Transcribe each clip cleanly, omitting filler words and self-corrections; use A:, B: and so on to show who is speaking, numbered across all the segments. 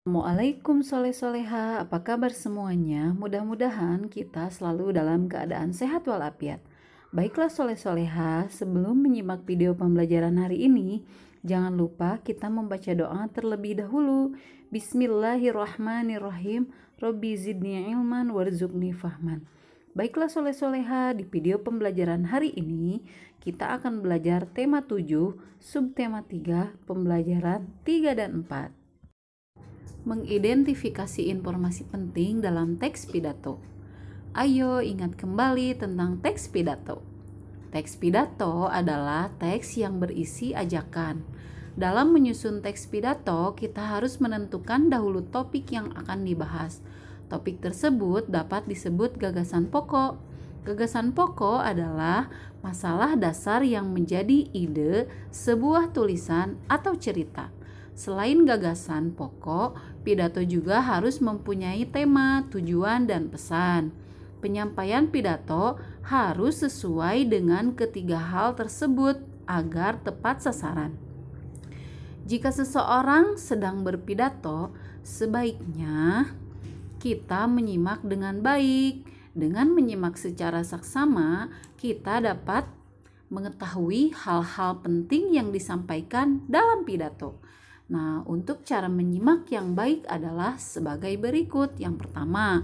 A: Assalamualaikum soleh-soleha, apa kabar semuanya? Mudah-mudahan kita selalu dalam keadaan sehat walafiat. Baiklah soleh-soleha, sebelum menyimak video pembelajaran hari ini, jangan lupa kita membaca doa terlebih dahulu. Bismillahirrahmanirrahim, Robbi zidni ilman warzuqni fahman. Baiklah soleh-soleha, di video pembelajaran hari ini, kita akan belajar tema 7, subtema 3, pembelajaran 3 dan 4. Mengidentifikasi informasi penting dalam teks pidato. Ayo ingat kembali tentang teks pidato. Teks pidato adalah teks yang berisi ajakan. Dalam menyusun teks pidato, kita harus menentukan dahulu topik yang akan dibahas. Topik tersebut dapat disebut gagasan pokok. Gagasan pokok adalah masalah dasar yang menjadi ide sebuah tulisan atau cerita. Selain gagasan pokok, pidato juga harus mempunyai tema, tujuan, dan pesan. Penyampaian pidato harus sesuai dengan ketiga hal tersebut agar tepat sasaran. Jika seseorang sedang berpidato, sebaiknya kita menyimak dengan baik. Dengan menyimak secara saksama, kita dapat mengetahui hal-hal penting yang disampaikan dalam pidato. Nah, untuk cara menyimak yang baik adalah sebagai berikut. Yang pertama,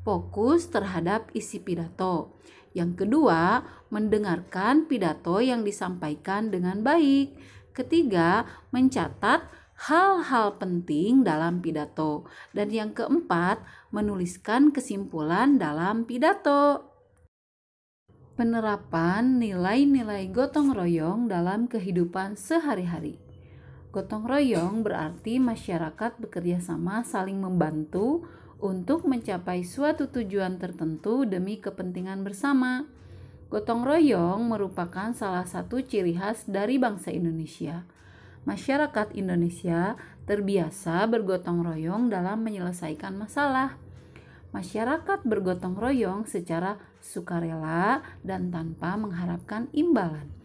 A: fokus terhadap isi pidato. Yang kedua, mendengarkan pidato yang disampaikan dengan baik. Ketiga, mencatat hal-hal penting dalam pidato. Dan yang keempat, menuliskan kesimpulan dalam pidato. Penerapan nilai-nilai gotong royong dalam kehidupan sehari-hari. Gotong royong berarti masyarakat bekerja sama saling membantu untuk mencapai suatu tujuan tertentu demi kepentingan bersama. Gotong royong merupakan salah satu ciri khas dari bangsa Indonesia. Masyarakat Indonesia terbiasa bergotong royong dalam menyelesaikan masalah. Masyarakat bergotong royong secara sukarela dan tanpa mengharapkan imbalan.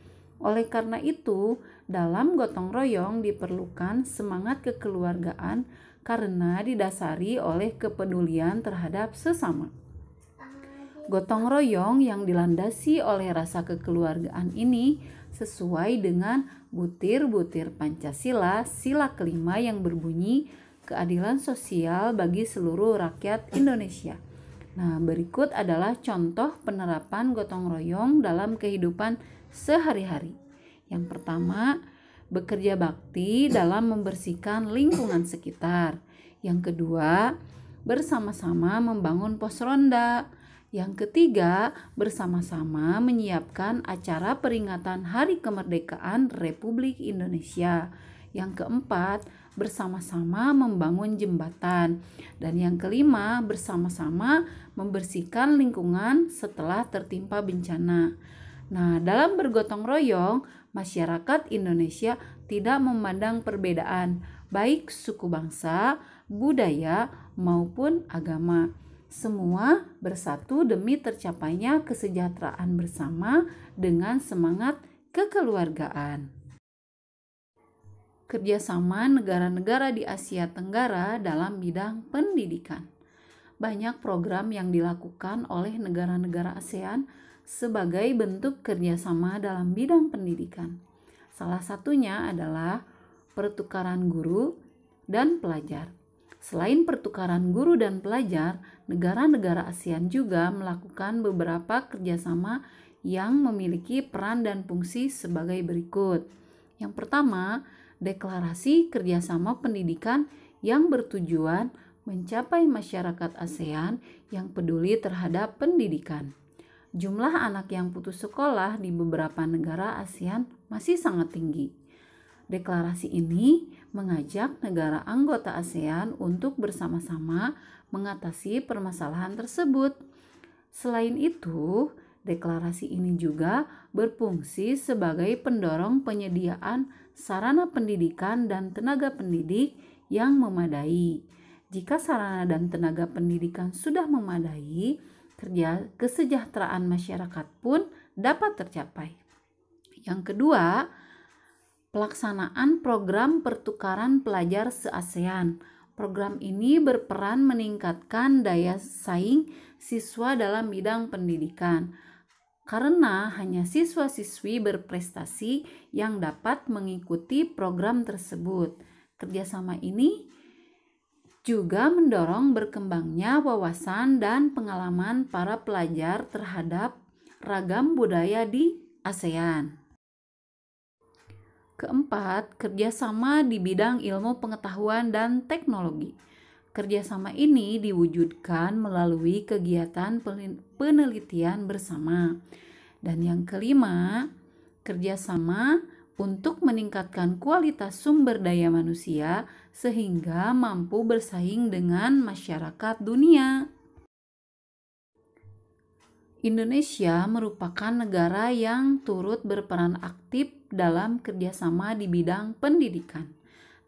A: Oleh karena itu, dalam gotong royong diperlukan semangat kekeluargaan karena didasari oleh kepedulian terhadap sesama. Gotong royong yang dilandasi oleh rasa kekeluargaan ini sesuai dengan butir-butir Pancasila, sila kelima yang berbunyi keadilan sosial bagi seluruh rakyat Indonesia. Nah, berikut adalah contoh penerapan gotong royong dalam kehidupan sehari-hari. Yang pertama, bekerja bakti dalam membersihkan lingkungan sekitar. Yang kedua, bersama-sama membangun pos ronda. Yang ketiga, bersama-sama menyiapkan acara peringatan Hari Kemerdekaan Republik Indonesia. Yang keempat, bersama-sama membangun jembatan. Dan yang kelima, bersama-sama membersihkan lingkungan setelah tertimpa bencana. Nah, dalam bergotong royong, masyarakat Indonesia tidak memandang perbedaan, baik suku bangsa, budaya, maupun agama. Semua bersatu demi tercapainya kesejahteraan bersama dengan semangat kekeluargaan. Kerjasama negara-negara di Asia Tenggara dalam bidang pendidikan. Banyak program yang dilakukan oleh negara-negara ASEAN sebagai bentuk kerjasama dalam bidang pendidikan. Salah satunya adalah pertukaran guru dan pelajar. Selain pertukaran guru dan pelajar, negara-negara ASEAN juga melakukan beberapa kerjasama yang memiliki peran dan fungsi sebagai berikut. Yang pertama, deklarasi kerjasama pendidikan yang bertujuan mencapai masyarakat ASEAN yang peduli terhadap pendidikan. Jumlah anak yang putus sekolah di beberapa negara ASEAN masih sangat tinggi. Deklarasi ini mengajak negara anggota ASEAN untuk bersama-sama mengatasi permasalahan tersebut. Selain itu, deklarasi ini juga berfungsi sebagai pendorong penyediaan sarana pendidikan dan tenaga pendidik yang memadai. Jika sarana dan tenaga pendidikan sudah memadai, kesejahteraan masyarakat pun dapat tercapai. Yang kedua, pelaksanaan program pertukaran pelajar se-ASEAN Program ini berperan meningkatkan daya saing siswa dalam bidang pendidikan, karena hanya siswa-siswi berprestasi yang dapat mengikuti program tersebut. Kerjasama ini juga mendorong berkembangnya wawasan dan pengalaman para pelajar terhadap ragam budaya di ASEAN. Keempat, kerjasama di bidang ilmu pengetahuan dan teknologi. Kerjasama ini diwujudkan melalui kegiatan penelitian bersama. Dan yang kelima, kerjasama untuk meningkatkan kualitas sumber daya manusia sehingga mampu bersaing dengan masyarakat dunia. Indonesia merupakan negara yang turut berperan aktif dalam kerjasama di bidang pendidikan.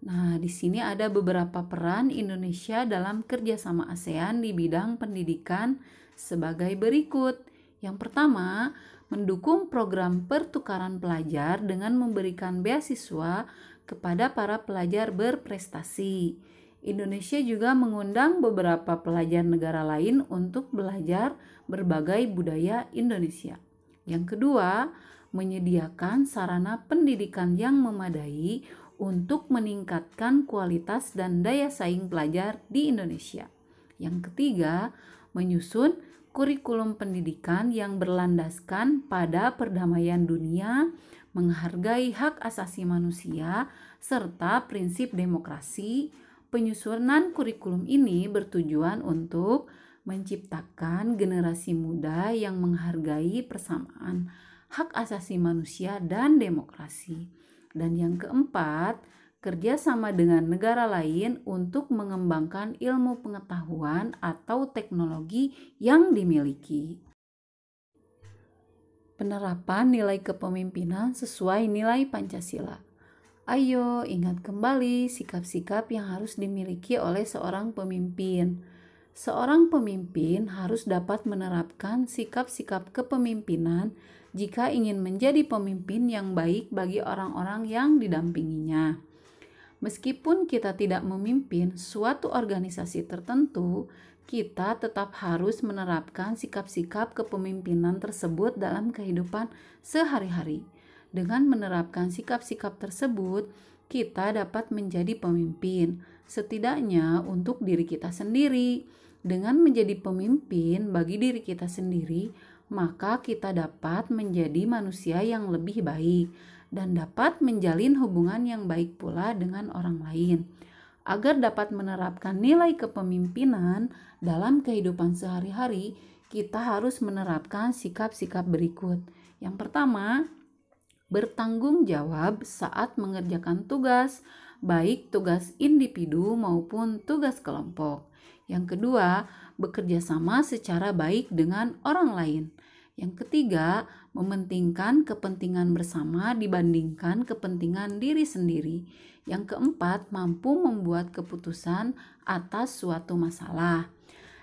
A: Nah, di sini ada beberapa peran Indonesia dalam kerjasama ASEAN di bidang pendidikan sebagai berikut. Yang pertama, mendukung program pertukaran pelajar dengan memberikan beasiswa kepada para pelajar berprestasi. Indonesia juga mengundang beberapa pelajar negara lain untuk belajar berbagai budaya Indonesia. Yang kedua, menyediakan sarana pendidikan yang memadai untuk meningkatkan kualitas dan daya saing pelajar di Indonesia. Yang ketiga, menyusun kurikulum pendidikan yang berlandaskan pada perdamaian dunia, menghargai hak asasi manusia, serta prinsip demokrasi. Penyusunan kurikulum ini bertujuan untuk menciptakan generasi muda yang menghargai persamaan hak asasi manusia dan demokrasi. Dan yang keempat, kerjasama dengan negara lain untuk mengembangkan ilmu pengetahuan atau teknologi yang dimiliki. Penerapan nilai kepemimpinan sesuai nilai Pancasila. Ayo ingat kembali sikap-sikap yang harus dimiliki oleh seorang pemimpin. Seorang pemimpin harus dapat menerapkan sikap-sikap kepemimpinan jika ingin menjadi pemimpin yang baik bagi orang-orang yang didampinginya. Meskipun kita tidak memimpin suatu organisasi tertentu, kita tetap harus menerapkan sikap-sikap kepemimpinan tersebut dalam kehidupan sehari-hari. Dengan menerapkan sikap-sikap tersebut, kita dapat menjadi pemimpin, setidaknya untuk diri kita sendiri. Dengan menjadi pemimpin bagi diri kita sendiri, maka kita dapat menjadi manusia yang lebih baik dan dapat menjalin hubungan yang baik pula dengan orang lain. Agar dapat menerapkan nilai kepemimpinan dalam kehidupan sehari-hari, kita harus menerapkan sikap-sikap berikut. Yang pertama, bertanggung jawab saat mengerjakan tugas, baik tugas individu maupun tugas kelompok. Yang kedua, bekerja sama secara baik dengan orang lain. Yang ketiga, mementingkan kepentingan bersama dibandingkan kepentingan diri sendiri. Yang keempat, mampu membuat keputusan atas suatu masalah.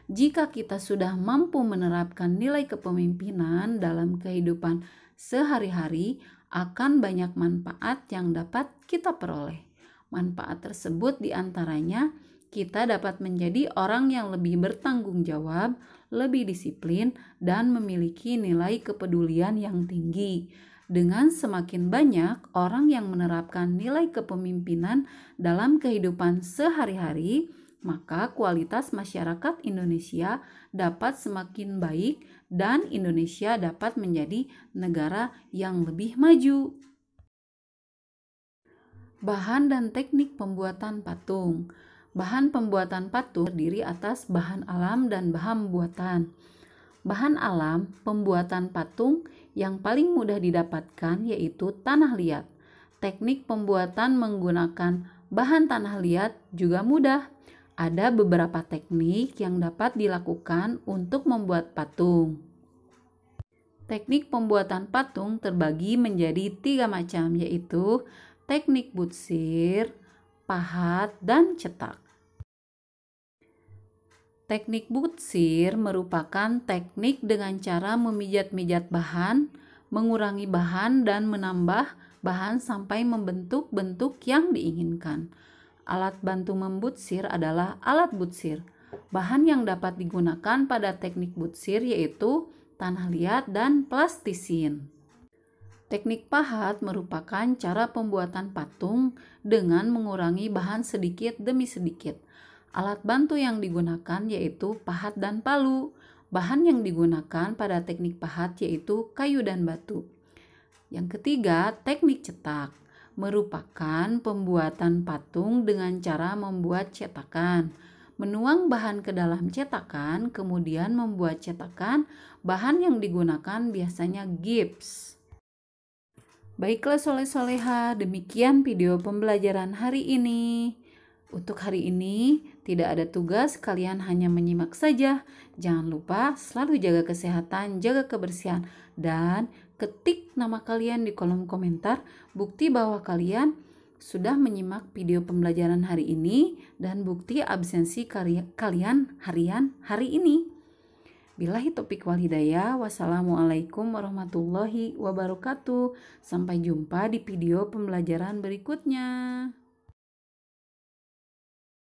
A: Jika kita sudah mampu menerapkan nilai kepemimpinan dalam kehidupan sehari-hari, akan banyak manfaat yang dapat kita peroleh. Manfaat tersebut diantaranya kita dapat menjadi orang yang lebih bertanggung jawab, lebih disiplin, dan memiliki nilai kepedulian yang tinggi. Dengan semakin banyak orang yang menerapkan nilai kepemimpinan dalam kehidupan sehari-hari, maka kualitas masyarakat Indonesia dapat semakin baik dan Indonesia dapat menjadi negara yang lebih maju. Bahan dan teknik pembuatan patung. Bahan pembuatan patung terdiri atas bahan alam dan bahan buatan. Bahan alam pembuatan patung yang paling mudah didapatkan yaitu tanah liat. Teknik pembuatan menggunakan bahan tanah liat juga mudah. Ada beberapa teknik yang dapat dilakukan untuk membuat patung. Teknik pembuatan patung terbagi menjadi 3 macam, yaitu teknik butsir, pahat, dan cetak. Teknik butsir merupakan teknik dengan cara memijat-mijat bahan, mengurangi bahan, dan menambah bahan sampai membentuk bentuk yang diinginkan. Alat bantu membutsir adalah alat butsir. Bahan yang dapat digunakan pada teknik butsir yaitu tanah liat dan plastisin. Teknik pahat merupakan cara pembuatan patung dengan mengurangi bahan sedikit demi sedikit. Alat bantu yang digunakan yaitu pahat dan palu. Bahan yang digunakan pada teknik pahat yaitu kayu dan batu. Yang ketiga, teknik cetak merupakan pembuatan patung dengan cara membuat cetakan. Menuang bahan ke dalam cetakan, kemudian membuat cetakan. Bahan yang digunakan biasanya gips. Baiklah soleh-soleha, demikian video pembelajaran hari ini. Untuk hari ini tidak ada tugas, kalian hanya menyimak saja. Jangan lupa selalu jaga kesehatan, jaga kebersihan, dan ketik nama kalian di kolom komentar bukti bahwa kalian sudah menyimak video pembelajaran hari ini dan bukti absensi kalian harian hari ini. Billahi taufiq wal hidayah. Wassalamualaikum warahmatullahi wabarakatuh. Sampai jumpa di video pembelajaran berikutnya.